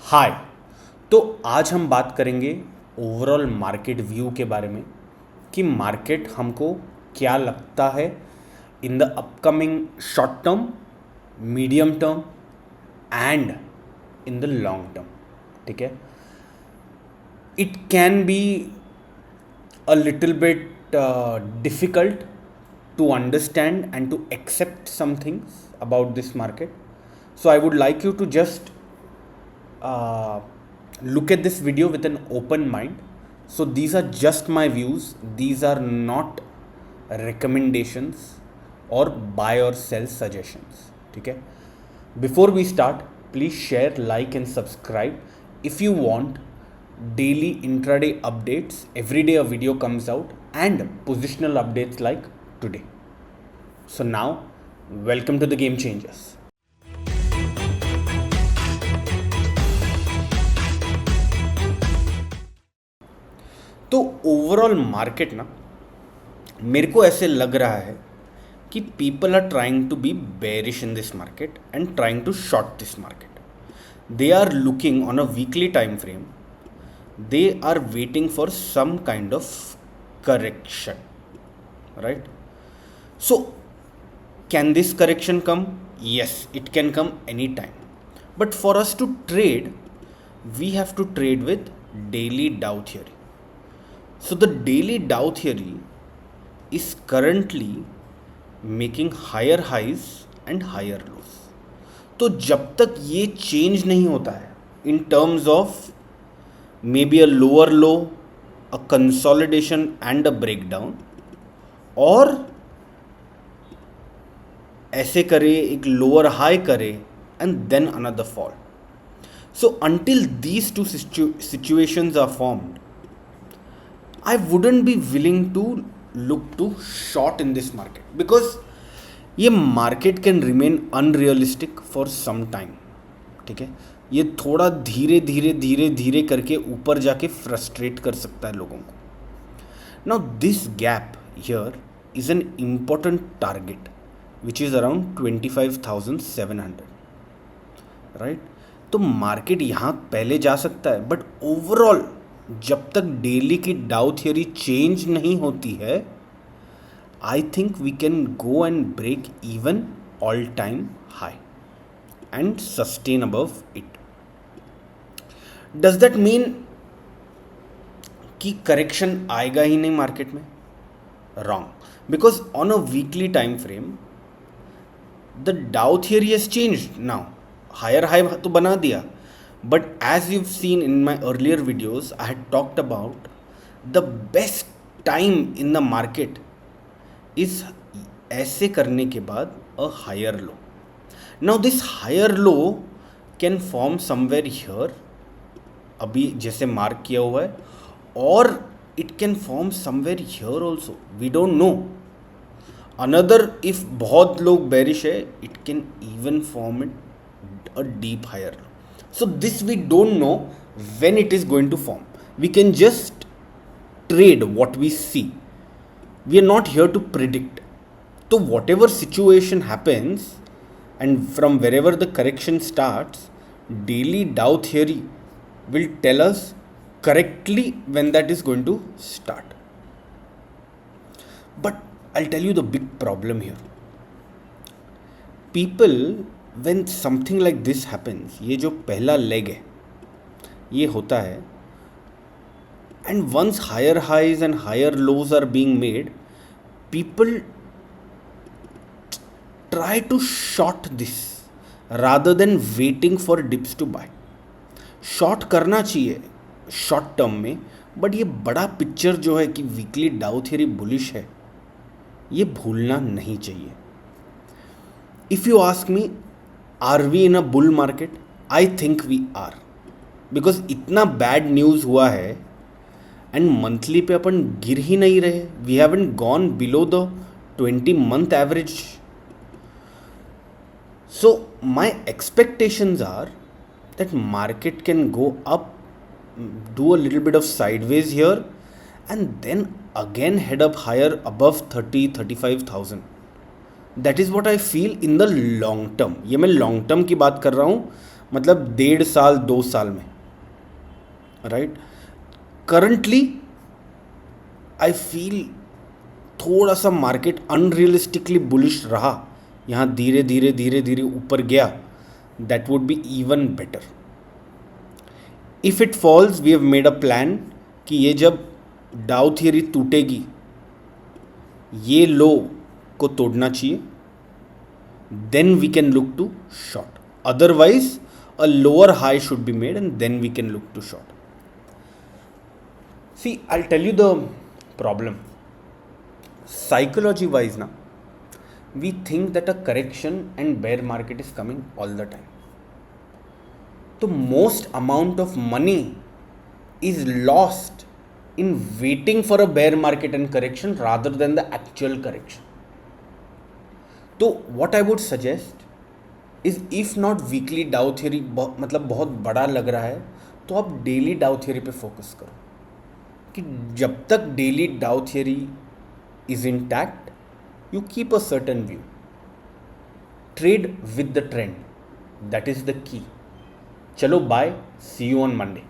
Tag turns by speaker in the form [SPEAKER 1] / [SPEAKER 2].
[SPEAKER 1] हाय। तो आज हम बात करेंगे ओवरऑल मार्केट व्यू के बारे में कि मार्केट हमको क्या लगता है in the upcoming short term, medium term and in the long term. ठीक है, it can be a little bit difficult to understand and to accept some things about this market. So I would like you to just uh, look at this video with an open mind. So these are just my views, these are not recommendations or buy or sell suggestions. ठीक है, before we start, please share, like and subscribe if you want daily intraday updates. Every day a video comes out and positional updates like today. So now, welcome to the Game Changers. तो overall market ना, मेरे को ऐसे लग रहा है कि people are trying to be bearish in this market and trying to short this market. They are looking on a weekly time frame. They are waiting for some kind of correction, right? So can this correction come? Yes, it can come anytime, but for us to trade, we have to trade with daily Dow theory. So the daily Dow theory is currently making higher highs and higher lows. तो जब तक ये change नहीं होता है in terms of maybe a lower low, a consolidation and a breakdown, और ऐसे करे एक lower high करे and then another fall. So until these two situations are formed, I wouldn't be willing to look to short in this market because ये market can remain unrealistic for some time. ठीक है, ये थोड़ा धीरे धीरे धीरे धीरे करके ऊपर जाके फ्रस्ट्रेट कर सकता है लोगों को. Now this gap here is an important target which is around 25,700, right. तो मार्केट यहाँ पहले जा सकता है, बट ओवरऑल जब तक डेली की डाउ थियरी चेंज नहीं होती है, I think we can go and break even all time high and sustain above it. Does that mean कि correction आएगा ही नहीं मार्केट में? Wrong, because on a weekly time frame the Dow theory has changed now. Higher high तो बना दिया, but as you've seen in my earlier videos, I had talked about the best time in the market is ऐसे करने के बाद a higher low. Now this higher low can form somewhere here, अभी जैसे mark किया हुआ है, और it can form somewhere here also, we don't know. Another, if बहुत लोग bearish है, it can even form a deep higher low. So this we don't know when it is going to form. We can just trade what we see. We are not here to predict. So whatever situation happens, and from wherever the correction starts, daily Dow theory will tell us correctly when that is going to start. But I'll tell you the big problem here. People, when something like this happens, ये जो पहला leg है ये होता है, and once higher highs and higher lows are being made, people try to short this rather than waiting for dips to buy. Short करना चाहिए short term में, बट ये बड़ा पिक्चर जो है कि वीकली डाउ थियरी बुलिश है, ये भूलना नहीं चाहिए. If you ask me, are we in a bull market? I think we are, because इतना बैड न्यूज़ हुआ है एंड मंथली पे अपन गिर ही नहीं रहे. We haven't gone below the 20-month average. So my expectations are that market can go up, do a little bit of sideways here, and then again head up higher above 30-35,000. That is what I feel in the long term. ये मैं long term की बात कर रहा हूँ, मतलब 1.5 साल 2 साल में, राइट? करंटली आई फील थोड़ा सा मार्केट अनरियलिस्टिकली बुलिश रहा, यहाँ धीरे धीरे धीरे धीरे ऊपर गया, that would be even better. If it falls, we have made a plan कि ये जब डाउ थियरी टूटेगी, ये लो को तोड़ना चाहिए, then we can look to short. Otherwise a lower high should be made and then we can look to short. See, I tell you the problem. Psychology wise now, we think that a correction and bear market is coming all the time. The most amount of money is lost in waiting for a bear market and correction rather than the actual correction. So what I would suggest is, if not weekly Dow theory मतलब बहुत बड़ा लग रहा है, तो आप daily डाउ theory पे फोकस करो कि जब तक डेली डाउ theory is intact, you keep a certain view. Trade with the trend. That is the key. Chalo, bye. See you on Monday.